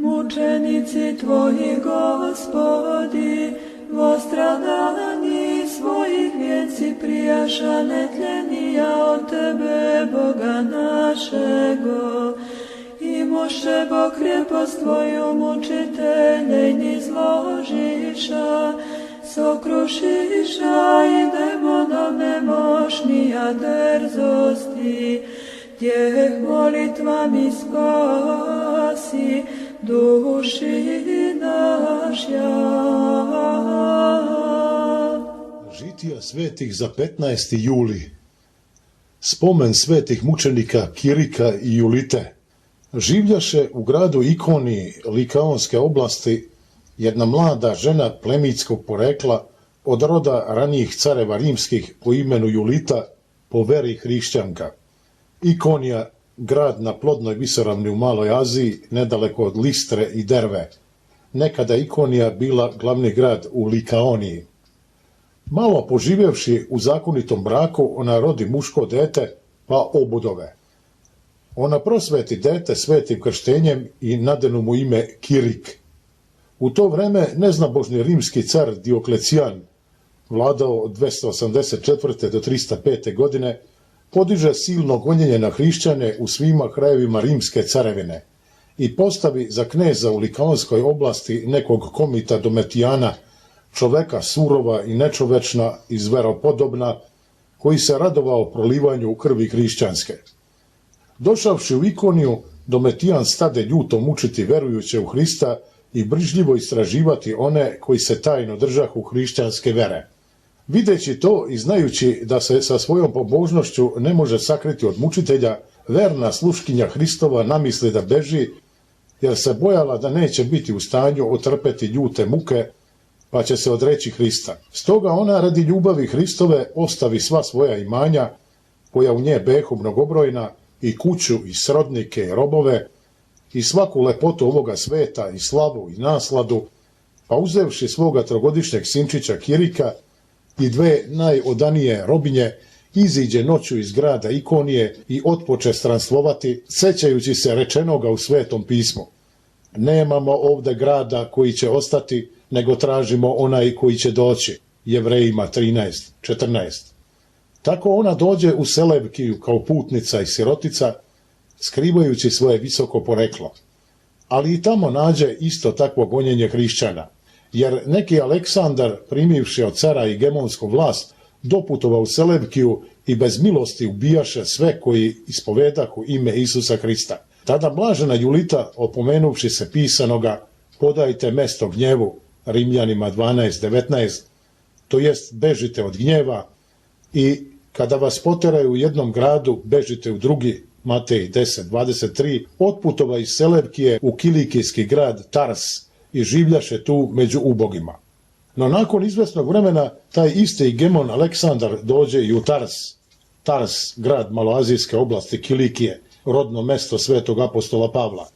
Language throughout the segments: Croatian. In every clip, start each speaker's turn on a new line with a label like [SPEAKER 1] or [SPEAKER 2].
[SPEAKER 1] Mučenici tvoji, Gospodi, vostradani svojih vjeci prijaša netlenija od tebe, Boga našego. I moše Bog krepost tvoju mučitelje nizložiša, sokrušiša i demonov nemošnija drzosti, tjeh molitvami spasi duši naša.
[SPEAKER 2] Žitija svetih za 15. juli. Spomen svetih mučenika Kirika i Julite. Življaše u gradu Ikoniji Likaonske oblasti jedna mlada žena plemitskog porekla od roda ranijih careva rimskih po imenu Julita, po veri hrišćanka. Ikonija, grad na plodnoj visoravni u Maloj Aziji, nedaleko od Listre i Derve. Nekada Ikonija bila glavni grad u Likaoniji. Malo poživjevši u zakonitom braku, ona rodi muško dete, pa obudove. Ona prosveti dete svetim krštenjem i nadenu mu ime Kirik. U to vreme neznabožni rimski car Dioklecijan, vladao od 284. do 305. godine, podiže silno gonjenje na hrišćane u svima krajevima rimske carevine i postavi za kneza u Likaonskoj oblasti nekog komita Dometijana, čoveka surova i nečovečna i zveropodobna, koji se radovao prolivanju krvi hrišćanske. Došavši u Ikoniju, Dometijan stade ljuto mučiti verujuće u Hrista i brižljivo istraživati one koji se tajno držahu hrišćanske vere. Videći to i znajući da se sa svojom pobožnošću ne može sakriti od mučitelja, verna sluškinja Hristova namisli da beži, jer se bojala da neće biti u stanju otrpeti ljute muke, pa će se odreći Hrista. Stoga ona radi ljubavi Hristove ostavi sva svoja imanja, koja u nje behu mnogobrojna, i kuću, i srodnike, i robove, i svaku lepotu ovoga sveta, i slavu, i nasladu, pa uzevši svoga trogodišnjeg sinčića Kirika i dve najodanije robinje, iziđe noću iz grada Ikonije i otpoče stranstvovati, sećajući se rečenoga u Svetom pismu. Nemamo ovde grada koji će ostati, nego tražimo onaj koji će doći. Jevrejima 13:14. Tako ona dođe u Selevkiju kao putnica i sirotica, skrivajući svoje visoko poreklo. Ali i tamo nađe isto takvo gonjenje hrišćana, jer neki Aleksandar, primivši od cara i gemonsku vlast, doputova u Selevkiju i bez milosti ubijaše sve koji ispovedahu ime Isusa Hrista. Tada blažena Julita, opomenuvši se pisanoga, podajte mesto gnjevu, Rimljanima 12:19, to jest bežite od gnjeva, i kada vas poteraju u jednom gradu, bežite u drugi, Matej 10:23, otputova iz Selevkije u kilikijski grad Tars i življaše tu među ubogima. No nakon izvesnog vremena, taj isti gemon Aleksandar dođe i u Tars. Tars, grad maloazijske oblasti Kilikije, rodno mesto svetog apostola Pavla,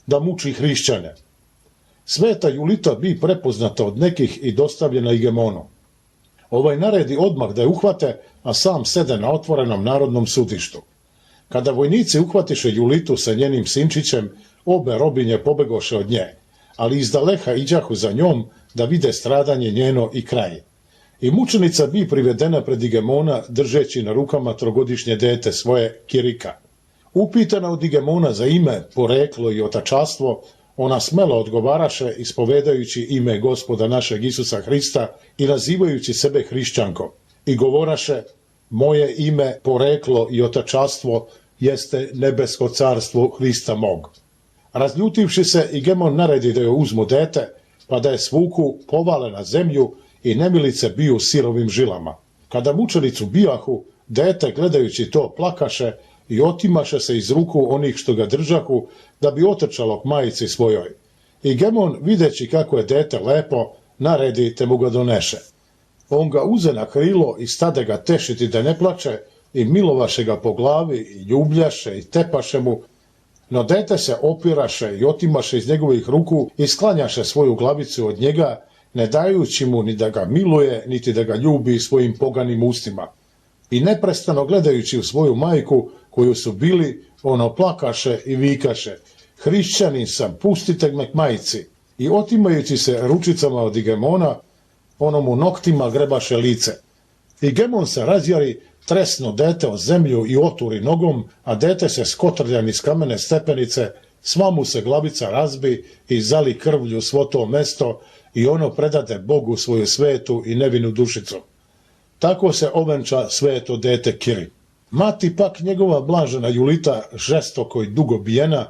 [SPEAKER 2] da muči hrišćane. Sveta Julita bi prepoznata od nekih i dostavljena Igemonu. Ovaj naredi odmah da je uhvate, a sam sede na otvorenom narodnom sudištu. Kada vojnici uhvatiše Julitu sa njenim sinčićem, obe robinje pobegoše od nje, ali izdaleha iđahu za njom da vide stradanje njeno i kraj. I mučenica bi privedena pred Igemona, držeći na rukama trogodišnje dete svoje Kirika. Upitana od Igemona za ime, poreklo i otačastvo, ona smelo odgovaraše ispovedajući ime Gospoda našeg Isusa Hrista i nazivajući sebe hrišćankom. I govoraše, moje ime, poreklo i otačastvo jeste nebesko carstvo Hrista mog. Razljutivši se, Igemon naredi da joj uzmu dete, pa da je svuku, povale na zemlju i nemilice biju sirovim žilama. Kada mučenicu bijahu, dete gledajući to plakaše i otimaše se iz ruku onih što ga držahu, da bi otrčalo k majici svojoj. Igemon, videći kako je dete lepo, naredi te mu ga doneše. On ga uze na krilo i stade ga tešiti da ne plače i milovaše ga po glavi i ljubljaše i tepaše mu, no dete se opiraše i otimaše iz njegovih ruku i sklanjaše svoju glavicu od njega, ne dajući mu ni da ga miluje, niti da ga ljubi svojim poganim ustima. I neprestano gledajući u svoju majku, koju su bili, ono plakaše i vikaše, hrišćanin sam, pustite me k majici. I otimajući se ručicama od Igemona, onomu noktima grebaše lice. Igemon se razjari, tresno dete o zemlju i oturi nogom, a dete se skotrlja niz kamene stepenice, sva mu se glavica razbi i zali krvlju svo to mesto i ono predade Bogu svoju svetu i nevinu dušicu. Tako se ovenča sveto dete Kiri. Mati pak njegova blažena Julita, žestoko i dugo bijena,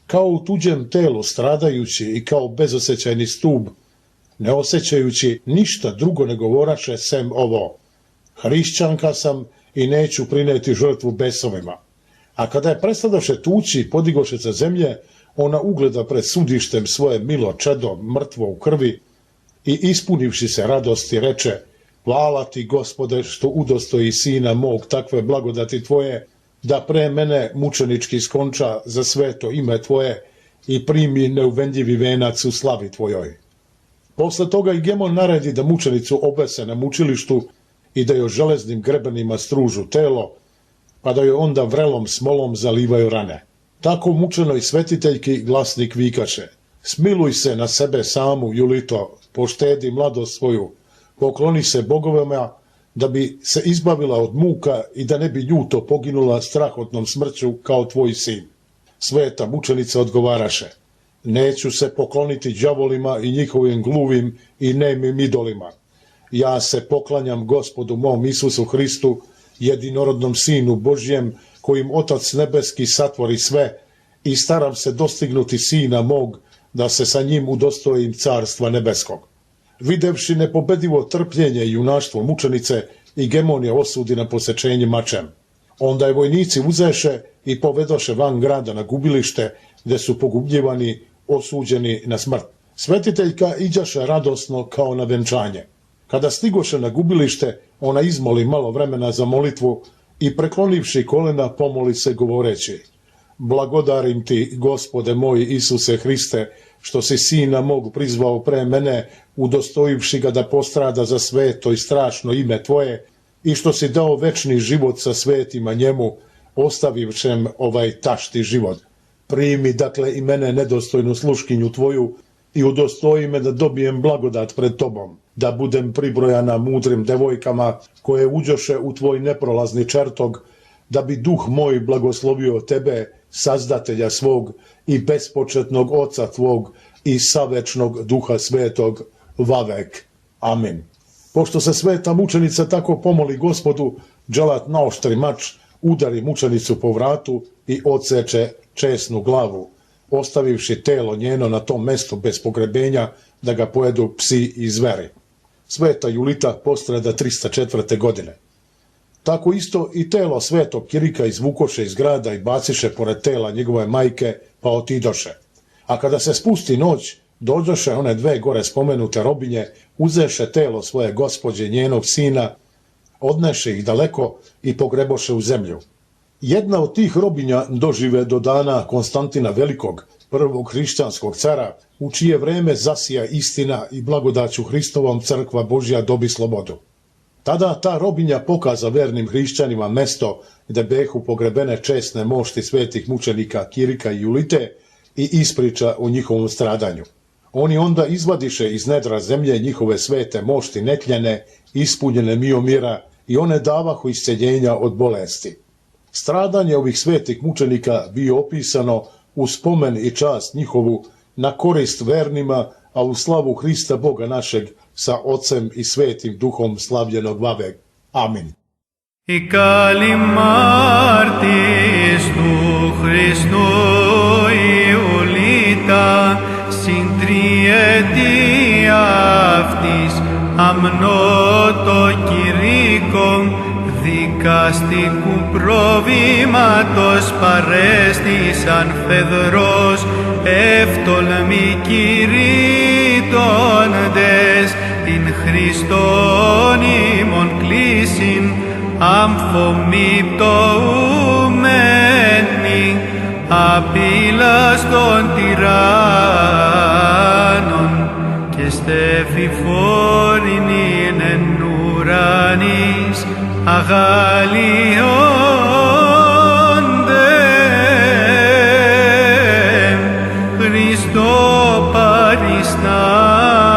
[SPEAKER 2] kao u tuđem telu stradajući i kao bezosjećajni stub, ne osjećajući ništa drugo ne govoraše sem ovo: hrišćanka sam i neću prineti žrtvu besovima. A kada je prestadoše tući i podigoše sa zemlje, ona ugleda pred sudištem svoje milo čedo mrtvo u krvi i ispunivši se radosti reče: hvala ti, Gospode, što udostoji sina mog takve blagodati tvoje, da pre mene mučenički skonča za sveto ime tvoje i primi neuvenljivi venac u slavi tvojoj. Posle toga Igemon naredi da mučenicu obese na mučilištu i da joj železnim grebenima stružu telo, pa da joj onda vrelom smolom zalivaju rane. Tako mučenoj svetiteljki glasnik vikaše: smiluj se na sebe samu, Julito, poštedi mladost svoju, pokloni se bogovima, da bi se izbavila od muka i da ne bi ljuto poginula strahotnom smrću kao tvoj sin. Sveta mučenica odgovaraše: neću se pokloniti đavolima i njihovim gluvim i nemim idolima. Ja se poklanjam Gospodu mom Isusu Hristu, jedinorodnom Sinu Božjem, kojim Otac nebeski satvori sve, i staram se dostignuti Sina mog, da se sa njim udostojim carstva nebeskog. Videvši nepobedivo trpljenje i junaštvo mučenice, Igemon je osudi na posečenje mačem. Onda je vojnici uzeše i povedoše van grada na gubilište, gde su pogubljivani, osuđeni na smrt. Svetiteljka iđaše radosno kao na venčanje. Kada stigoše na gubilište, ona izmoli malo vremena za molitvu i preklonivši kolena pomoli se govoreći: blagodarim ti, Gospode moj Isuse Hriste, što si sina mog prizvao pre mene, udostojivši ga da postrada za sveto i strašno ime tvoje, i što si dao večni život sa svetima njemu, ostavivšem ovaj tašti život. Primi dakle i mene nedostojnu sluškinju tvoju i udostoji me da dobijem blagodat pred tobom, da budem pribrojana mudrim devojkama koje uđoše u tvoj neprolazni čertog, da bi duh moj blagoslovio tebe, sazdatelja svog i bespočetnog oca tvog i savečnog duha svetog, vavek. Amin. Pošto se sveta mučenica tako pomoli Gospodu, dželat naoštri mač, udari mučenicu po vratu i odseče česnu glavu, ostavivši telo njeno na tom mestu bez pogrebenja da ga pojedu psi i zveri. Sveta Julita postrada 304. godine. Tako isto i telo svetog Kirika izvukoše iz grada i baciše pored tela njegove majke, pa otidoše. A kada se spusti noć, dođoše one dve gore spomenute robinje, uzeše telo svoje gospođe njenog sina, odneše ih daleko i pogreboše u zemlju. Jedna od tih robinja dožive do dana Konstantina Velikog, prvog hrišćanskog cara, u čije vreme zasija istina i blagodaću Hristovom crkva Božja dobi slobodu. Tada ta robinja pokaza vernim hrišćanima mesto gde behu pogrebene česne mošti svetih mučenika Kirika i Julite i ispriča o njihovom stradanju. Oni onda izvadiše iz nedra zemlje njihove svete mošti netljene, ispunjene miomira, i one davahu isceljenja od bolesti. Stradanje ovih svetih mučenika bio opisano u spomen i čast njihovu na korist vernima, a u slavu Hrista Boga našeg sa Otcem i Svetim Duhom slavljenog vavek. Amin.
[SPEAKER 3] Η καλή μάρτης του Χριστού Ιουλίτα, συντριετία αυτής αμνότο κηρύκο, δικαστικού προβλήματος παρέστησαν φεδρός, εύτολμοι κηρύττοντες, την Χριστόν ημών κλήσιν, αμφομυπτωούμενοι, απειλάς των τυράννων, και στέφη φόρην εν ουρανής αγαλιώνται. Χριστό παριστάνει.